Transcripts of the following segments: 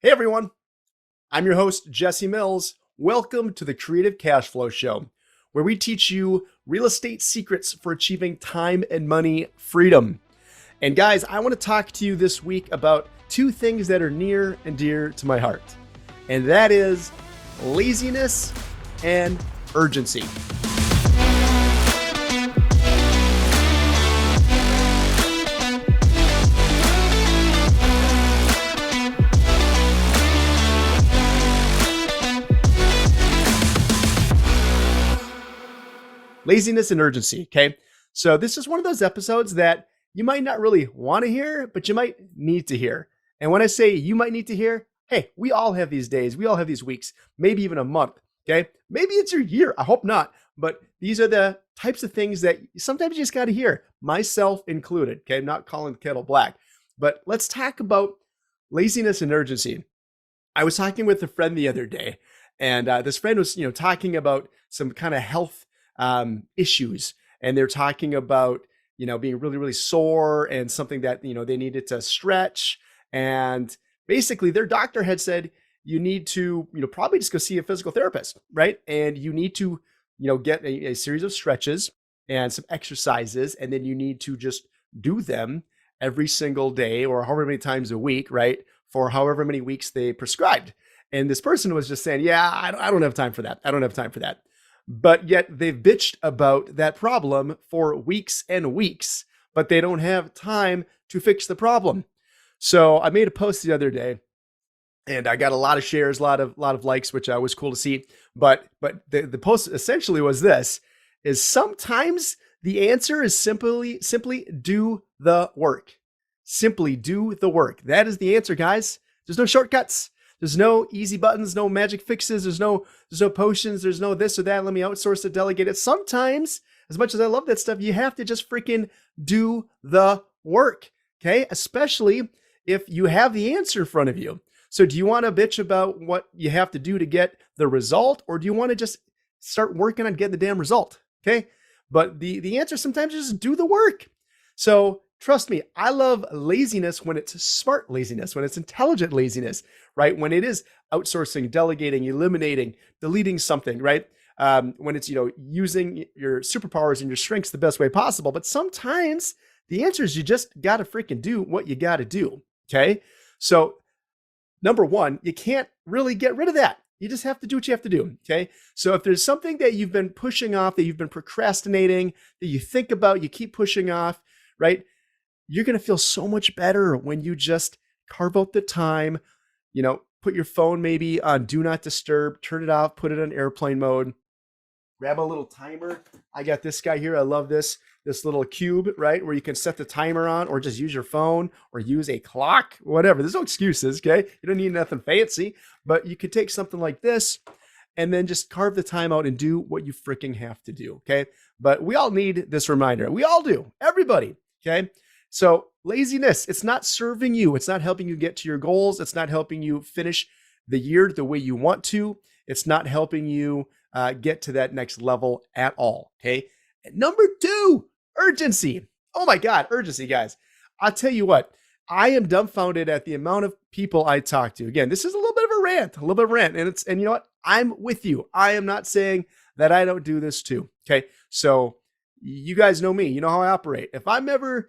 Hey everyone, I'm your host, Jesse Mills. Welcome to the Creative Cash Flow Show, where we teach you real estate secrets for achieving time and money freedom. And guys, I want to talk to you this week about two things that are near and dear to my heart, and that is laziness and urgency. Laziness and urgency. Okay. So this is one of those episodes that you might not really want to hear, but you might need to hear. And when I say you might need to hear, hey, we all have these days. We all have these weeks, maybe even a month. Okay. Maybe it's your year. I hope not. But these are the types of things that sometimes you just got to hear, myself included. Okay. I'm not calling the kettle black, but let's talk about laziness and urgency. I was talking with a friend the other day, and this friend was, talking about some kind of health issues, and they're talking about, being really, really sore and something that, they needed to stretch. And basically their doctor had said, you need to, probably just go see a physical therapist, right? And you need to, get a series of stretches and some exercises, and then you need to just do them every single day or however many times a week, right? For however many weeks they prescribed. And this person was just saying, yeah, I don't have time for that. I don't have time for that. But yet they've bitched about that problem for weeks and weeks, but they don't have time to fix the problem. So I made a post the other day, and I got a lot of shares, a lot of likes, which was cool to see. But the post essentially was this: is sometimes the answer is simply do the work. Simply do the work. That is the answer, guys. There's no shortcuts. There's no easy buttons, no magic fixes. There's no potions. There's no this or that. Let me outsource it, delegate it. Sometimes, as much as I love that stuff, you have to just freaking do the work. Okay. Especially if you have the answer in front of you. So do you want to bitch about what you have to do to get the result, or do you want to just start working on getting the damn result? Okay. But the answer sometimes is just do the work. So trust me, I love laziness when it's smart laziness, when it's intelligent laziness, right? When it is outsourcing, delegating, eliminating, deleting something, right? When it's, using your superpowers and your strengths the best way possible. But sometimes the answer is you just got to freaking do what you got to do. Okay. So number one, you can't really get rid of that. You just have to do what you have to do. Okay. So if there's something that you've been pushing off, that you've been procrastinating, that you think about, you keep pushing off, right? You're going to feel so much better when you just carve out the time, put your phone maybe on do not disturb, turn it off, put it on airplane mode, grab a little timer. I got this guy here. I love this little cube, right? Where you can set the timer on, or just use your phone or use a clock, whatever. There's no excuses. Okay. You don't need nothing fancy, but you could take something like this and then just carve the time out and do what you freaking have to do. Okay. But we all need this reminder. We all do. Everybody. Okay. So laziness, it's not serving you. It's not helping you get to your goals. It's not helping you finish the year the way you want to. It's not helping you get to that next level at all. Okay. And number two, urgency. Oh my God, urgency, guys. I'll tell you what, I am dumbfounded at the amount of people I talk to. Again, this is a little bit of a rant, and you know what? I'm with you. I am not saying that I don't do this too. Okay. So you guys know me. You know how I operate. If I'm ever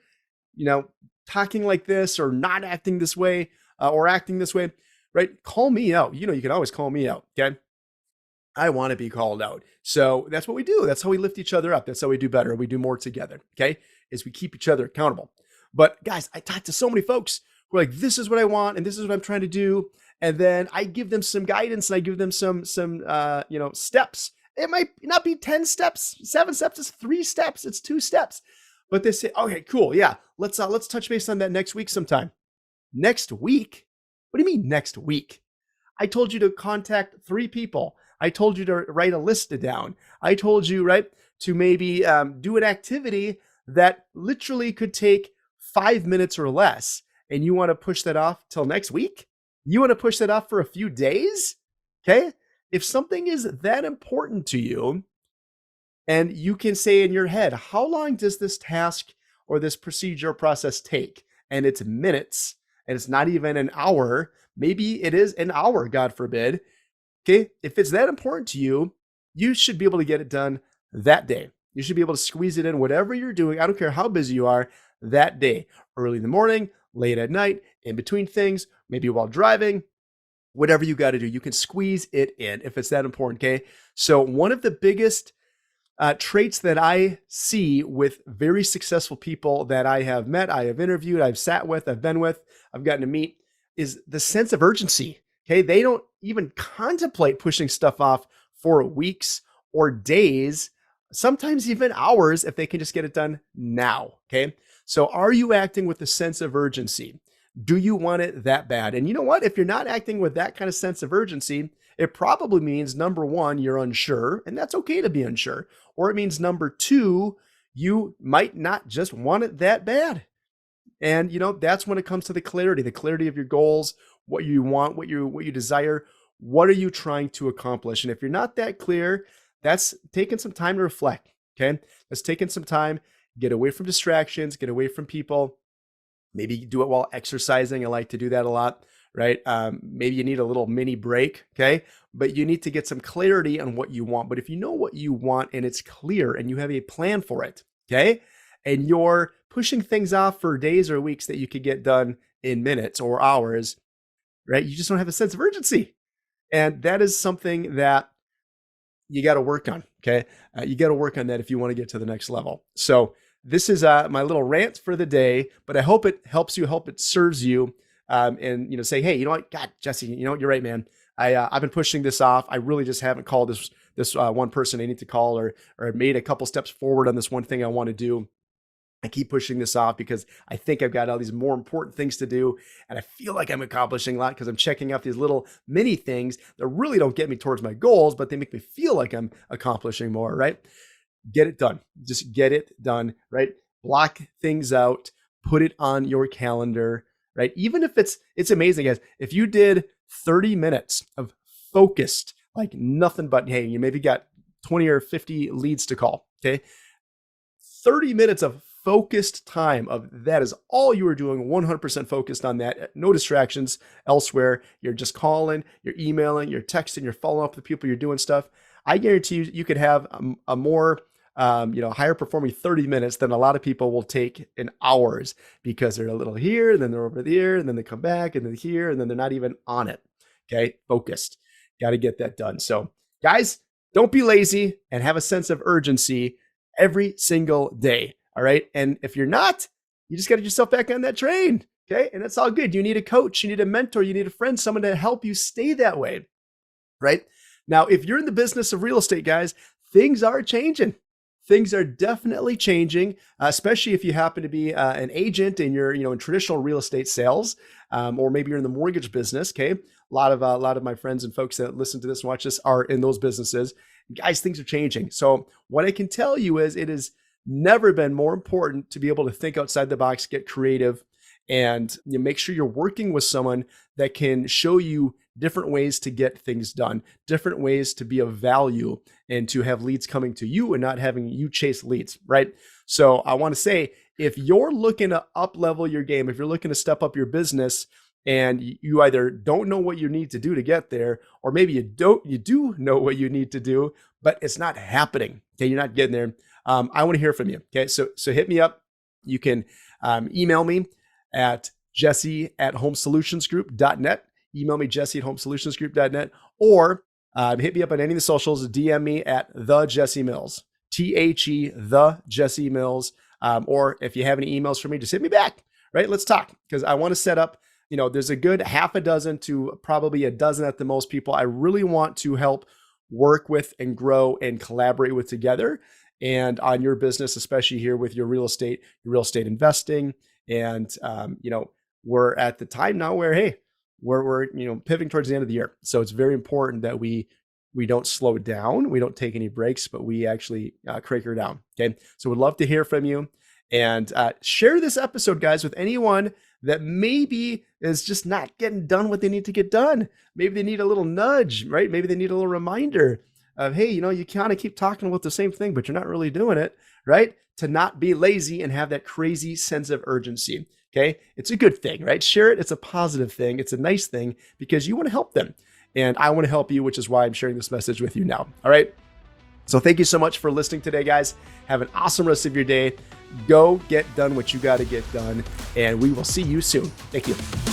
talking like this or not acting this way or acting this way, right? Call me out. You can always call me out. Okay. I want to be called out. So that's what we do. That's how we lift each other up. That's how we do better. We do more together. Okay. Is we keep each other accountable. But guys, I talk to so many folks who are like, this is what I want. And this is what I'm trying to do. And then I give them some guidance and I give them some steps. It might not be 10 steps, 7 steps. It's 3 steps. It's 2 steps. But they say, okay, cool. Yeah. Let's touch base on that next week sometime. Next week? What do you mean next week? I told you to contact 3 people. I told you to write a list down. I told you, right, to maybe do an activity that literally could take 5 minutes or less. And you want to push that off till next week? You want to push that off for a few days? Okay. If something is that important to you, and you can say in your head, how long does this task or this procedure process take? And it's minutes, and it's not even an hour, Maybe it is an hour, God forbid. Okay. If it's that important to you, you should be able to get it done that day. You should be able to squeeze it in, whatever you're doing. I don't care how busy you are that day, early in the morning, late at night, in between things, maybe while driving, whatever you got to do, you can squeeze it in if it's that important. Okay. So, one of the biggest traits that I see with very successful people that I have met, I have interviewed, I've sat with, I've been with, I've gotten to meet is the sense of urgency. Okay. They don't even contemplate pushing stuff off for weeks or days, sometimes even hours if they can just get it done now. Okay. So are you acting with a sense of urgency? Do you want it that bad? And you know what? If you're not acting with that kind of sense of urgency, it probably means number one, you're unsure, and that's okay to be unsure. Or it means number two, you might not just want it that bad. And that's when it comes to the clarity of your goals, what you want, what you desire. What are you trying to accomplish? And if you're not that clear, that's taking some time to reflect. Okay. That's taking some time, get away from distractions, get away from people. Maybe do it while exercising. I like to do that a lot, right? Maybe you need a little mini break, okay? But you need to get some clarity on what you want. But if you know what you want and it's clear and you have a plan for it, okay? And you're pushing things off for days or weeks that you could get done in minutes or hours, right? You just don't have a sense of urgency. And that is something that you got to work on, okay? You got to work on that if you want to get to the next level. So this is my little rant for the day, but I hope it helps you, hope it serves you, and say, hey, you know what, God, Jesse, you're right, man. I've been pushing this off. I really just haven't called this one person I need to call, or made a couple steps forward on this one thing I want to do. I keep pushing this off because I think I've got all these more important things to do, and I feel like I'm accomplishing a lot because I'm checking off these little mini things that really don't get me towards my goals, but they make me feel like I'm accomplishing more, right? Get it done. Just get it done, right? Block things out, put it on your calendar, right? Even if it's amazing, guys. If you did 30 minutes of focused, like nothing but, hey, you maybe got 20 or 50 leads to call, okay? 30 minutes of focused time of that is all you are doing, 100% focused on that. No distractions elsewhere. You're just calling, you're emailing, you're texting, you're following up with people, you're doing stuff. I guarantee you could have a more higher performing 30 minutes than a lot of people will take in hours, because they're a little here, then they're over there, and then they come back, and then here, and then they're not even on it. Okay. Focused. Got to get that done. So guys, don't be lazy and have a sense of urgency every single day. All right. And if you're not, you just got to get yourself back on that train. Okay. And that's all good. You need a coach, you need a mentor, you need a friend, someone to help you stay that way. Right. Now, if you're in the business of real estate, guys, things are changing. Things are definitely changing, especially if you happen to be an agent and you're, in traditional real estate sales, or maybe you're in the mortgage business. Okay, a lot of my friends and folks that listen to this and watch this are in those businesses. Guys, things are changing. So what I can tell you is it has never been more important to be able to think outside the box, get creative, and make sure you're working with someone that can show you different ways to get things done, different ways to be of value and to have leads coming to you and not having you chase leads, right? So I want to say, if you're looking to up level your game, if you're looking to step up your business and you either don't know what you need to do to get there, or maybe you do know what you need to do, but it's not happening. Okay. You're not getting there. I want to hear from you. Okay. So hit me up. You can email me at jesse@homesolutionsgroup.net. Email me, jesse@homesolutionsgroup.net, or hit me up on any of the socials. DM me at the Jesse Mills, the Jesse Mills. Or if you have any emails for me, just hit me back, right? Let's talk, because I want to set up, there's a good half a dozen to probably a dozen at the most people I really want to help work with and grow and collaborate with together, and on your business, especially here with your real estate investing. And, we're at the time now where, hey, we're pivoting towards the end of the year. So it's very important that we don't slow down. We don't take any breaks, but we actually crank her down. Okay. So we'd love to hear from you, and share this episode, guys, with anyone that maybe is just not getting done what they need to get done. Maybe they need a little nudge, right? Maybe they need a little reminder of, hey, you kind of keep talking about the same thing, but you're not really doing it, right? To not be lazy and have that crazy sense of urgency. Okay. It's a good thing, right? Share it. It's a positive thing. It's a nice thing because you want to help them. And I want to help you, which is why I'm sharing this message with you now. All right. So thank you so much for listening today, guys. Have an awesome rest of your day. Go get done what you got to get done. And we will see you soon. Thank you.